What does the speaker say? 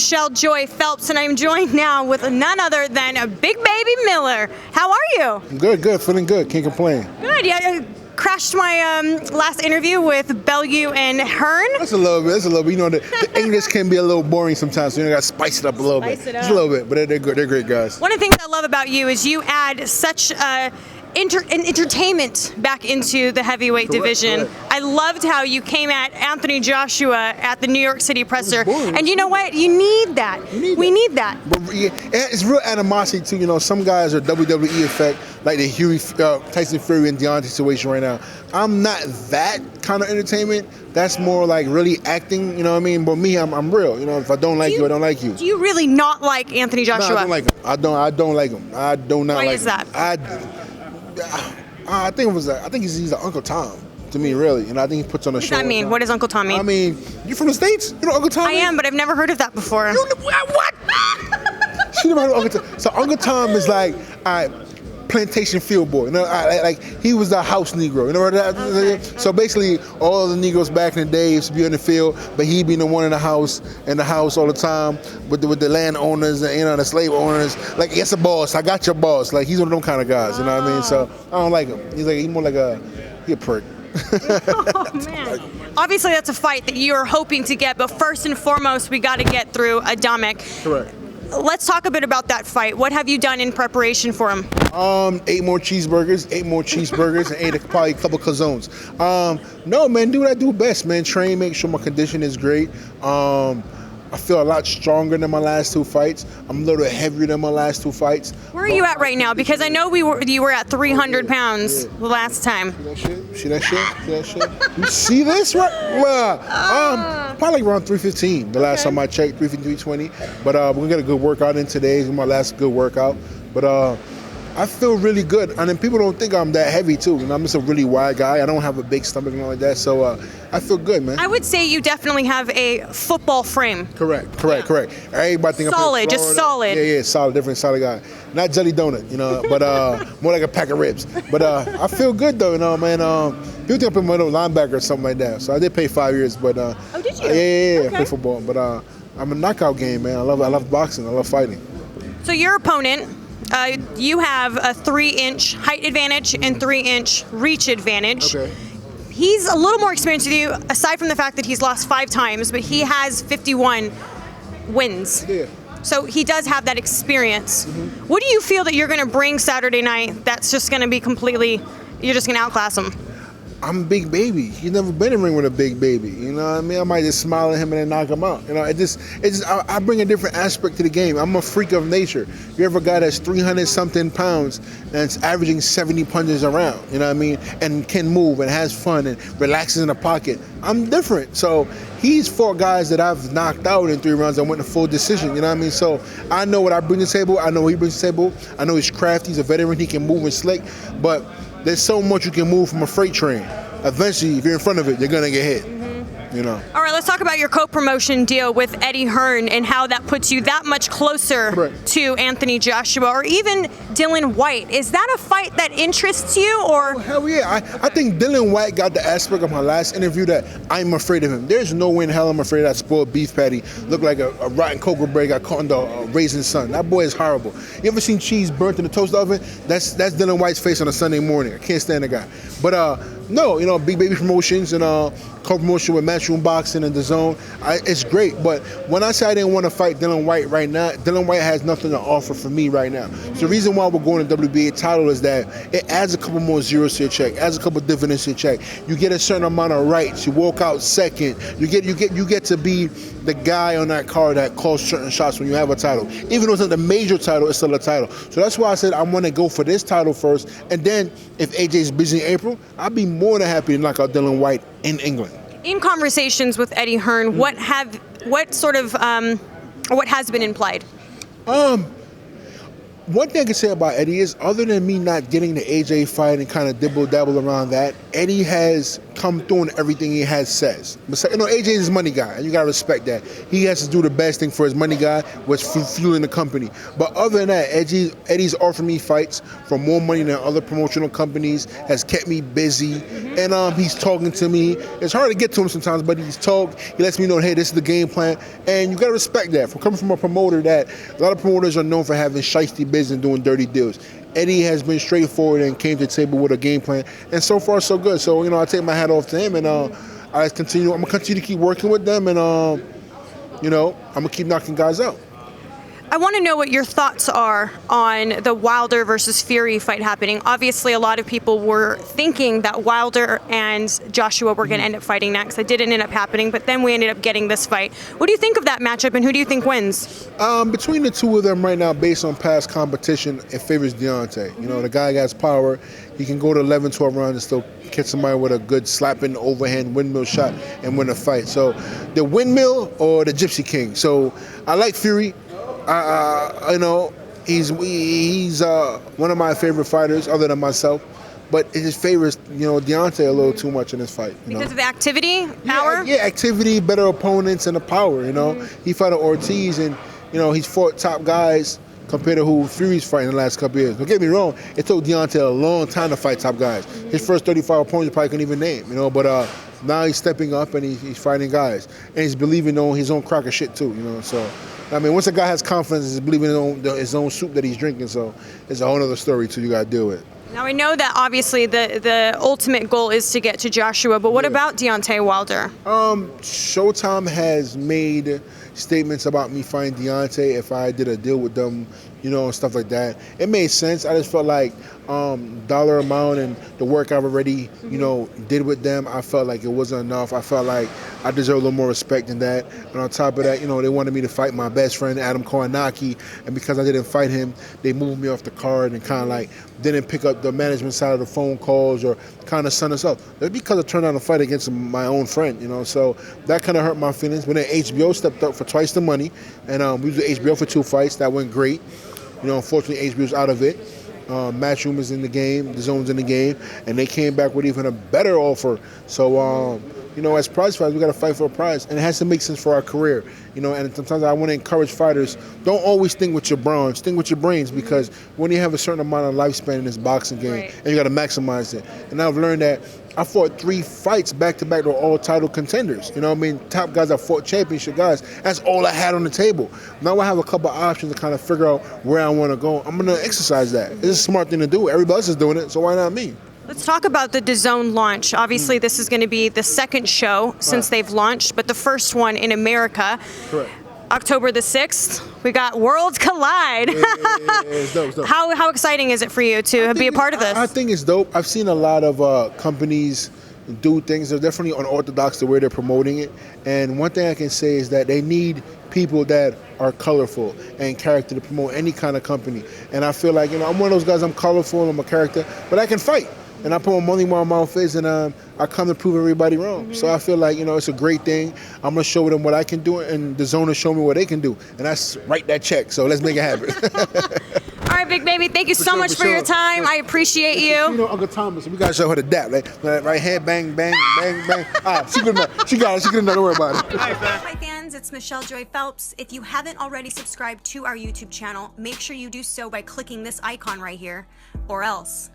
Michelle Joy Phelps, and I'm joined now with none other than a Big Baby Miller. How are you? Good, feeling good, can't complain. Good, yeah. I crashed my last interview with Bellew and Hearn. That's a little bit. You know, the English can be a little boring sometimes, so you got to spice it up a little bit. Just a little bit, but they're good. They're great guys. One of the things I love about you is you add such entertainment back into the heavyweight division. Correct. I loved how you came at Anthony Joshua at the New York City presser. And you know what? You need that. We need that. But yeah, it's real animosity too. You know, some guys are WWE effect, like the Tyson Fury and Deontay situation right now. I'm not that kind of entertainment. That's more like really acting. You know what I mean? But me, I'm real. You know, if I don't like you, I don't like you. Do you really not like Anthony Joshua? No, I don't like him. I don't like him. I do not like him. Why is that? I think he's an Uncle Tom to me, really. And I think he puts on a show. What does that mean? What does Uncle Tom mean? I mean, you from the States? You know Uncle Tom? I am, but I've never heard of that before. What? She never heard of Uncle Tom. So Uncle Tom is like, plantation field boy. You know, like he was the house Negro. You know what that? Okay. So basically, all the Negroes back in the day used to be in the field, but he being the one in the house all the time with the landowners and the slave owners. Like, yes, a boss. I got your boss. Like, he's one of them kind of guys. You know what I mean? So I don't like him. He's more like a prick. Oh man. Obviously, that's a fight that you're hoping to get, but first and foremost, we got to get through Adamek. Correct. Let's talk a bit about that fight. What have you done in preparation for him? 8 more cheeseburgers, and probably a couple calzones. No, man, do what I do best, man. Train, make sure my condition is great. I feel a lot stronger than my last 2 fights. I'm a little heavier than my last 2 fights. Where are you at right now? Because I know you were at 300 pounds the last time. See that shit? You see this? Probably around 315. The last time I checked, 350, 320. But we're gonna get a good workout in today. It's my last good workout. But I feel really good, and then people don't think I'm that heavy too. You know, I'm just a really wide guy. I don't have a big stomach and all like that, so I feel good, man. I would say you definitely have a football frame. Correct. Everybody think solid, just solid. Yeah, solid, different solid guy. Not jelly donut, you know, but more like a pack of ribs. But I feel good though, you know, man. People think I'm a linebacker or something like that. So I did play 5 years, but oh, did you? Yeah, I play football, but I'm a knockout game, man. I love boxing. I love fighting. So your opponent. You have a 3-inch height advantage and 3-inch reach advantage. Okay. He's a little more experienced with you, aside from the fact that he's lost 5 times, but he has 51 wins. Yeah. So he does have that experience. Mm-hmm. What do you feel that you're going to bring Saturday night that's just going to be you're just going to outclass him? I'm a big baby. He's never been in a ring with a big baby. You know what I mean? I might just smile at him and then knock him out. You know, I bring a different aspect to the game. I'm a freak of nature. You ever a guy that's 300-something pounds that's averaging 70 punches around, you know what I mean? And can move and has fun and relaxes in the pocket. I'm different. So he's fought guys that I've knocked out in 3 rounds and went to full decision, you know what I mean? So I know what I bring to the table. I know what he brings to the table. I know he's crafty. He's a veteran. He can move and slick. But there's so much you can move from a freight train. Eventually, if you're in front of it, you're gonna get hit. You know. All right, let's talk about your co-promotion deal with Eddie Hearn and how that puts you that much closer to Anthony Joshua or even Dillian Whyte. Is that a fight that interests you, or? Oh, hell yeah! I think Dillian Whyte got the aspect of my last interview that I'm afraid of him. There's no way in hell I'm afraid of that spoiled beef patty. Look like a rotten cocoa bread got caught in the raisin sun. That boy is horrible. You ever seen cheese burnt in the toaster oven? That's Dillian Whyte's face on a Sunday morning. I can't stand the guy. But no, you know, Big Baby Promotions and co-promotion with Matchroom Boxing and DAZN. It's great, but when I say I didn't want to fight Dillian Whyte right now, Dillian Whyte has nothing to offer for me right now. So the reason why we're going to WBA title is that it adds a couple more zeros to your check, adds a couple dividends to your check. You get a certain amount of rights. You walk out second. You get to be the guy on that card that calls certain shots when you have a title. Even though it's not the major title, it's still a title. So that's why I said I want to go for this title first, and then if AJ's busy in April, I'd be more than happy to knock out Dillian Whyte in England. In conversations with Eddie Hearn, what has been implied? One thing I can say about Eddie is, other than me not getting the AJ fight and kind of dibble-dabble around that, Eddie has come through in everything he has says. You know, AJ is his money guy, and you got to respect that. He has to do the best thing for his money guy, which is fueling the company. But other than that, Eddie's offering me fights for more money than other promotional companies, has kept me busy, and he's talking to me. It's hard to get to him sometimes, but he lets me know, hey, this is the game plan, and you got to respect that. For coming from a promoter that a lot of promoters are known for having shiesty business and doing dirty deals. Eddie has been straightforward and came to the table with a game plan, and so far so good. So, you know, I take my hat off to him, and I'm gonna continue to keep working with them, and you know, I'm gonna keep knocking guys out. I want to know what your thoughts are on the Wilder versus Fury fight happening. Obviously, a lot of people were thinking that Wilder and Joshua were going to end up fighting next. It didn't end up happening, but then we ended up getting this fight. What do you think of that matchup, and who do you think wins? Between the two of them right now, based on past competition, it favors Deontay. You know, the guy has power. He can go to 11, 12 rounds and still catch somebody with a good slapping overhand windmill shot and win a fight. So the windmill or the Gypsy King. So I like Fury. You know, he's one of my favorite fighters, other than myself. But it just favors, you know, Deontay a little too much in this fight. Because of the activity, power? Yeah, activity, better opponents, and the power, you know. He fought Ortiz, and, you know, he's fought top guys compared to who Fury's fighting the last couple years. Don't get me wrong, it took Deontay a long time to fight top guys. His first 35 opponents you probably couldn't even name, you know, but now he's stepping up and he's fighting guys. And he's believing in his own crock of shit too, you know, so. I mean, once a guy has confidence, he's believing in his own soup that he's drinking, so it's a whole other story too you got to deal with. Now, I know that obviously the ultimate goal is to get to Joshua, but what about Deontay Wilder? Showtime has made statements about me fighting Deontay if I did a deal with them, you know, and stuff like that. It made sense. I just felt like dollar amount and the work I've already, you know, did with them, I felt like it wasn't enough. I felt like I deserve a little more respect than that. And on top of that, you know, they wanted me to fight my best friend, Adam Kownacki, and because I didn't fight him, they moved me off the card and kind of like didn't pick up the management side of the phone calls or kind of sent us up. That's because I turned down a fight against my own friend, you know, so that kind of hurt my feelings. But then HBO stepped up for twice the money, and we was with HBO for 2 fights. That went great. You know, unfortunately, HBO's out of it. Matchroom is in the game, the zone's in the game, and they came back with even a better offer. So, you know, as prize fighters, we got to fight for a prize, and it has to make sense for our career. You know, and sometimes I want to encourage fighters, don't always think with your brains, think with your brains, because when you have a certain amount of lifespan in this boxing game, and you got to maximize it. And I've learned that I fought 3 fights back-to-back to all title contenders. You know what I mean? Top guys, I fought championship guys. That's all I had on the table. Now I have a couple options to kind of figure out where I want to go. I'm going to exercise that. It's a smart thing to do. Everybody else is doing it, so why not me? Let's talk about the DAZN launch. Obviously, this is going to be the second show since they've launched, but the first one in America. Correct. October the 6th, we got Worlds Collide. It's dope, it's dope. How exciting is it for you to be a part of this? I think it's dope. I've seen a lot of companies do things. They're definitely unorthodox the way they're promoting it. And one thing I can say is that they need people that are colorful and character to promote any kind of company. And I feel like, you know, I'm one of those guys, I'm colorful, I'm a character, but I can fight. And I put my money where my mouth is, and I come to prove everybody wrong. So I feel like, you know, it's a great thing. I'm going to show them what I can do, and the zone will show me what they can do. And that's write that check. So let's make it happen. All right, Big Baby, thank you so much for your time. I appreciate you. You know, Uncle Thomas, we got to show her the dap. Like, right hand, bang, bang, bang, bang. She good enough. She got it. She good enough. Don't worry about it. Hi, fans. It's Michelle Joy Phelps. If you haven't already subscribed to our YouTube channel, make sure you do so by clicking this icon right here, or else